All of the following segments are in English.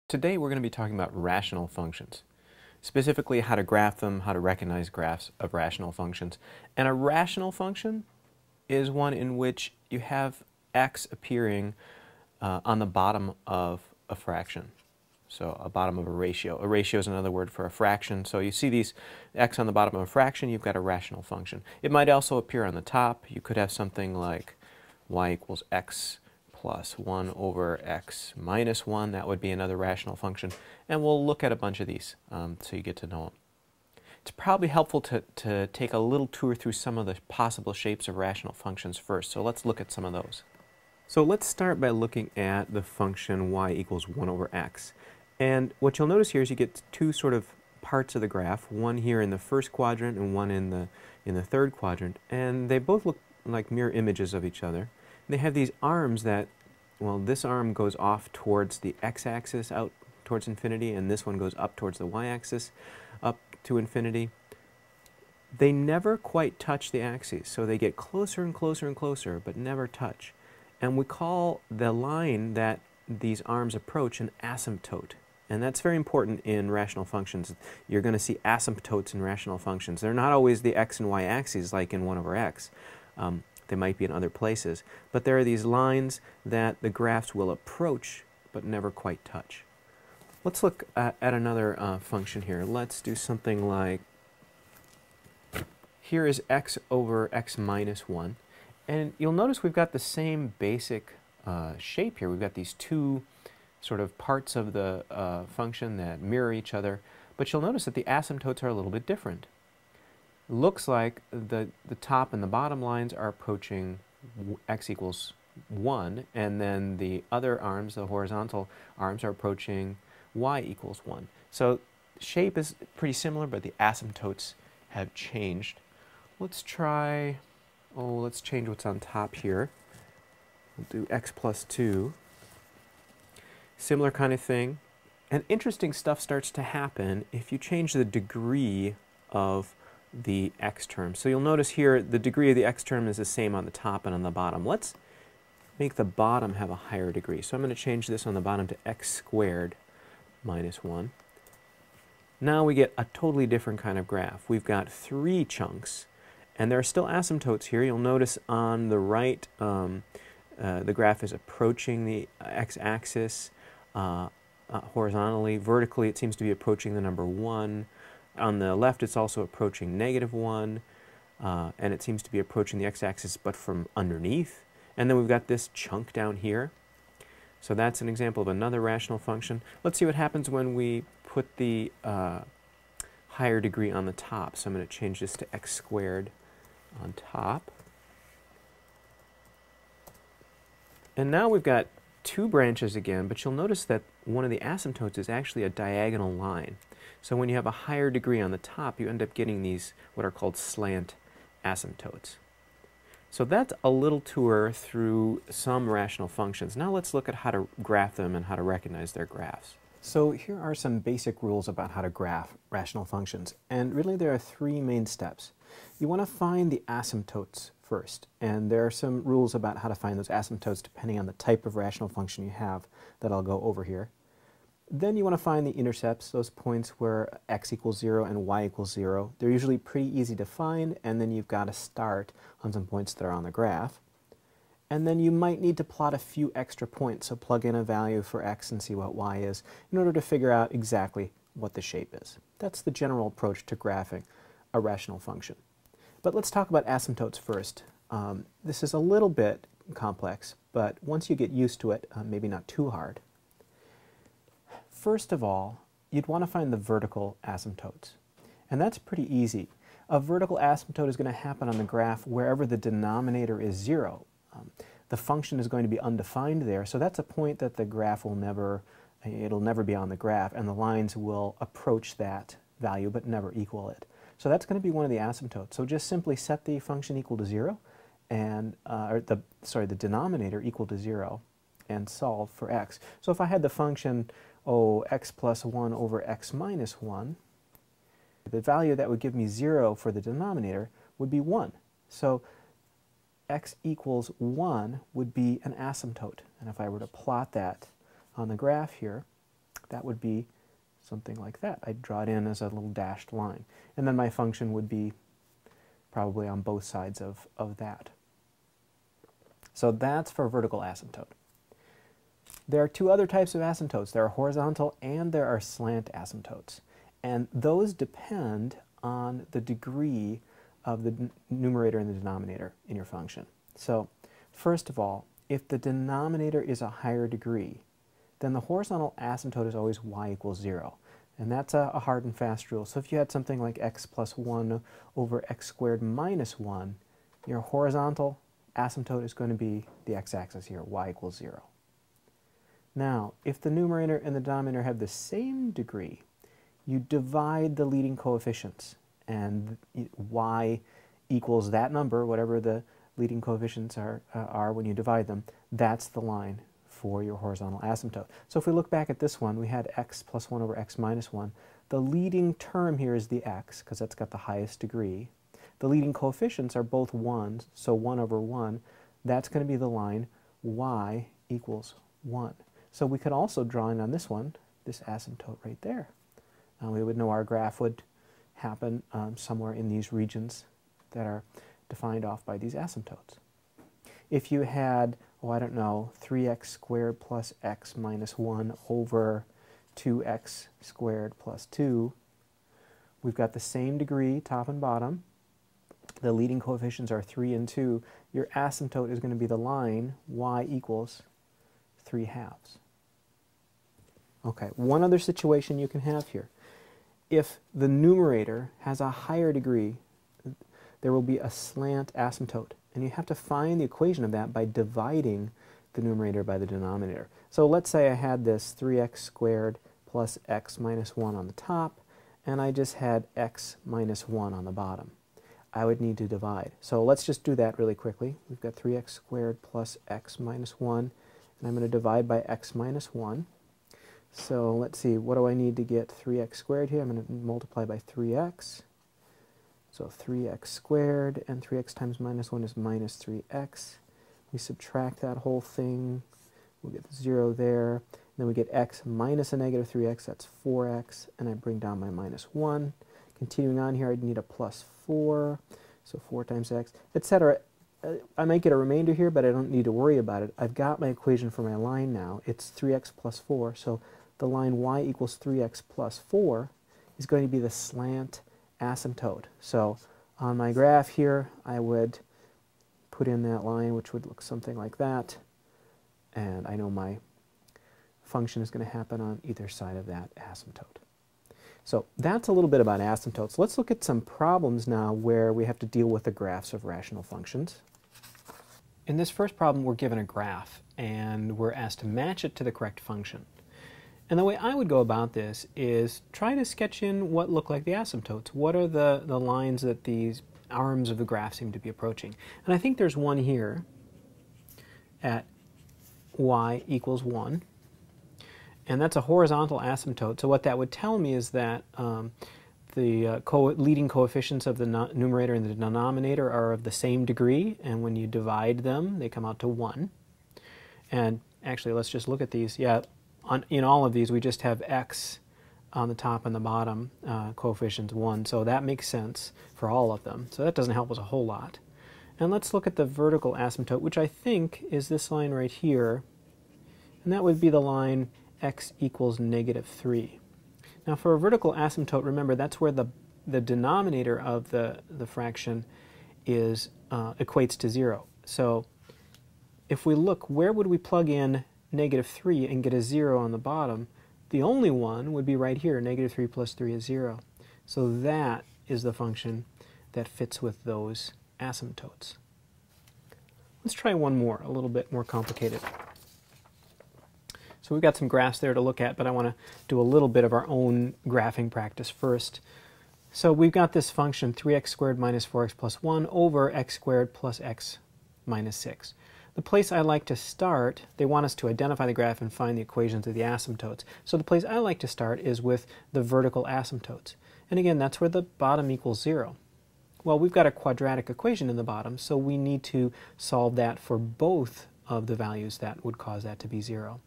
Today we're going to be talking about rational functions, specifically how to graph them, how to recognize graphs of rational functions. And a rational function is one in which you have x appearing on the bottom of a fraction. So a bottom of a ratio. A ratio is another word for a fraction. So you see these x on the bottom of a fraction, you've got a rational function. It might also appear on the top. You could have something like y equals x plus 1 over x minus 1. That would be another rational function. And we'll look at a bunch of these so you get to know them. It's probably helpful to take a little tour through some of the possible shapes of rational functions first. So let's look at some of those. So let's start by looking at the function y equals 1 over x. And what you'll notice here is you get two sort of parts of the graph, one here in the first quadrant and one in the third quadrant. And they both look like mirror images of each other. They have these arms that, well, this arm goes off towards the x-axis out towards infinity, and this one goes up towards the y-axis up to infinity. They never quite touch the axes, so they get closer and closer and closer, but never touch. And we call the line that these arms approach an asymptote. And that's very important in rational functions. You're going to see asymptotes in rational functions. They're not always the x and y axes like in 1 over x. They might be in other places. But there are these lines that the graphs will approach but never quite touch. Let's look at another function here. Let's do something like, here is x over x minus 1. And you'll notice we've got the same basic shape here. We've got these two sort of parts of the function that mirror each other. But you'll notice that the asymptotes are a little bit different. Looks like the top and the bottom lines are approaching x equals 1, and then the other arms, the horizontal arms, are approaching y equals 1. So shape is pretty similar, but the asymptotes have changed. Let's try, let's change what's on top here. We'll do x plus 2. Similar kind of thing. And interesting stuff starts to happen if you change the degree of the x term. So you'll notice here the degree of the x term is the same on the top and on the bottom. Let's make the bottom have a higher degree. So I'm going to change this on the bottom to x squared minus 1. Now we get a totally different kind of graph. We've got 3 chunks, and there are still asymptotes here. You'll notice on the right the graph is approaching the x-axis horizontally. Vertically it seems to be approaching the number 1. On the left it's also approaching -1, and it seems to be approaching the x-axis but from underneath. And then we've got this chunk down here. So that's an example of another rational function. Let's see what happens when we put the higher degree on the top. So I'm going to change this to x squared on top. And now we've got 2 branches again, but you'll notice that one of the asymptotes is actually a diagonal line. So when you have a higher degree on the top, you end up getting these what are called slant asymptotes. So that's a little tour through some rational functions. Now let's look at how to graph them and how to recognize their graphs. So here are some basic rules about how to graph rational functions. And really there are 3 main steps. You want to find the asymptotes first. And there are some rules about how to find those asymptotes depending on the type of rational function you have that I'll go over here. Then you want to find the intercepts, those points where x equals 0 and y equals 0. They're usually pretty easy to find, and then you've got to start on some points that are on the graph. And then you might need to plot a few extra points, so plug in a value for x and see what y is in order to figure out exactly what the shape is. That's the general approach to graphing a rational function. But let's talk about asymptotes first. This is a little bit complex, but once you get used to it, maybe not too hard. First of all, you'd want to find the vertical asymptotes. And that's pretty easy. A vertical asymptote is going to happen on the graph wherever the denominator is 0. The function is going to be undefined there, so that's a point that the graph will never be on the graph, and the lines will approach that value but never equal it. So that's going to be one of the asymptotes. So just simply set the function equal to 0, and the denominator equal to 0, and solve for x. So if I had the function x plus 1 over x minus 1, the value that would give me 0 for the denominator would be 1. So x equals 1 would be an asymptote. And if I were to plot that on the graph here, that would be something like that. I'd draw it in as a little dashed line. And then my function would be probably on both sides of that. So that's for vertical asymptote. There are two other types of asymptotes. There are horizontal and there are slant asymptotes. And those depend on the degree of the numerator and the denominator in your function. So first of all, if the denominator is a higher degree, then the horizontal asymptote is always y equals 0. And that's a hard and fast rule. So if you had something like x plus 1 over x squared minus 1, your horizontal asymptote is going to be the x-axis here, y equals 0. Now, if the numerator and the denominator have the same degree, you divide the leading coefficients, and y equals that number, whatever the leading coefficients are when you divide them. That's the line for your horizontal asymptote. So if we look back at this one, we had x plus 1 over x minus 1. The leading term here is the x, because that's got the highest degree. The leading coefficients are both 1s, so 1 over 1. That's going to be the line y equals 1. So we could also draw in on this one, this asymptote right there. We would know our graph would happen somewhere in these regions that are defined off by these asymptotes. If you had, oh, I don't know, 3x squared plus x minus 1 over 2x squared plus 2, we've got the same degree, top and bottom. The leading coefficients are 3 and 2. Your asymptote is going to be the line y equals 3/2. Okay, one other situation you can have here. If the numerator has a higher degree, there will be a slant asymptote. And you have to find the equation of that by dividing the numerator by the denominator. So let's say I had this 3x squared plus x minus 1 on the top, and I just had x minus 1 on the bottom. I would need to divide. So let's just do that really quickly. We've got 3x squared plus x minus 1, and I'm going to divide by x minus 1. So let's see, what do I need to get 3x squared here? I'm going to multiply by 3x. So 3x squared, and 3x times minus 1 is minus 3x. We subtract that whole thing. We'll get 0 there. And then we get x minus a negative 3x, that's 4x, and I bring down my minus 1. Continuing on here, I'd need a plus 4, so 4 times x, etc. I might get a remainder here, but I don't need to worry about it. I've got my equation for my line now. It's 3x plus 4, so the line y equals 3x plus 4 is going to be the slant asymptote. So on my graph here, I would put in that line, which would look something like that, and I know my function is going to happen on either side of that asymptote. So that's a little bit about asymptotes. Let's look at some problems now where we have to deal with the graphs of rational functions. In this first problem, we're given a graph, and we're asked to match it to the correct function. And the way I would go about this is try to sketch in what look like the asymptotes. What are the lines that these arms of the graph seem to be approaching? And I think there's one here at y equals 1. And that's a horizontal asymptote. So what that would tell me is that the leading coefficients of the numerator and the denominator are of the same degree. And when you divide them, they come out to 1. And actually, let's just look at these. Yeah. In all of these, we just have x on the top and the bottom coefficients 1, so that makes sense for all of them. So that doesn't help us a whole lot. And let's look at the vertical asymptote, which I think is this line right here, and that would be the line x equals negative 3. Now for a vertical asymptote, remember that's where the denominator of the fraction is equates to 0. So if we look, where would we plug in negative 3 and get a 0 on the bottom? The only one would be right here, negative 3 plus 3 is 0. So that is the function that fits with those asymptotes. Let's try one more, a little bit more complicated. So we've got some graphs there to look at, but I want to do a little bit of our own graphing practice first. So we've got this function 3x squared minus 4x plus 1 over x squared plus x minus 6. The place I like to start, they want us to identify the graph and find the equations of the asymptotes. So the place I like to start is with the vertical asymptotes. And again, that's where the bottom equals 0. Well, we've got a quadratic equation in the bottom, so we need to solve that for both of the values that would cause that to be 0.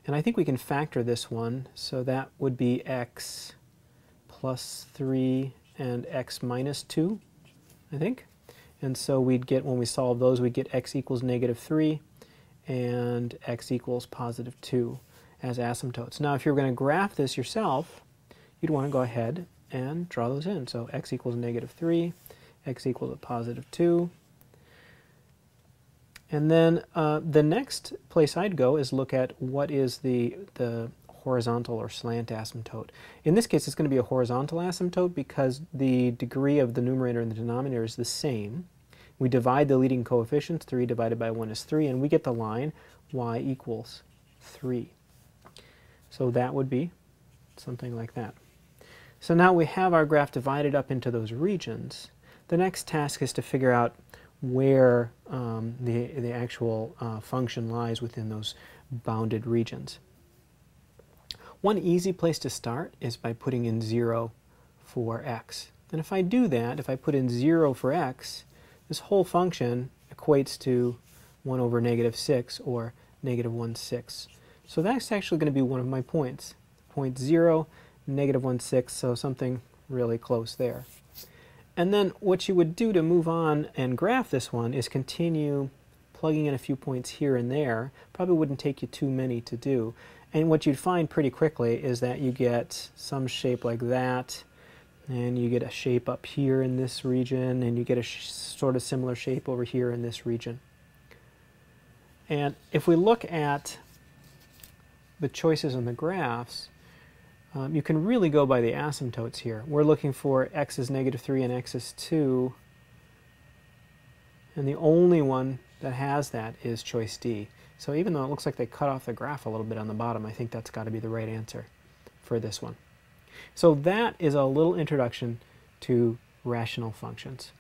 And I think we can factor this one, so that would be x plus 3 and x minus 2, I think. And so we'd get, when we solve those, we'd get x equals negative 3 and x equals positive 2 as asymptotes. Now, if you're going to graph this yourself, you'd want to go ahead and draw those in. So x equals negative 3, x equals a positive 2. And then the next place I'd go is look at what is the horizontal or slant asymptote. In this case, it's going to be a horizontal asymptote because the degree of the numerator and the denominator is the same. We divide the leading coefficients, 3 divided by 1 is 3, and we get the line y equals 3. So that would be something like that. So now we have our graph divided up into those regions. The next task is to figure out where the actual function lies within those bounded regions. One easy place to start is by putting in 0 for x. And if I do that, if I put in 0 for x, this whole function equates to 1 over negative 6, or negative 1/6. So that's actually going to be one of my points. Point 0, negative 1/6, so something really close there. And then what you would do to move on and graph this one is continue plugging in a few points here and there. Probably wouldn't take you too many to do. And what you'd find pretty quickly is that you get some shape like that, and you get a shape up here in this region, and you get a sort of similar shape over here in this region. And if we look at the choices on the graphs, you can really go by the asymptotes here. We're looking for x is negative 3 and x is 2, and the only one that has that is choice D. So even though it looks like they cut off the graph a little bit on the bottom, I think that's got to be the right answer for this one. So that is a little introduction to rational functions.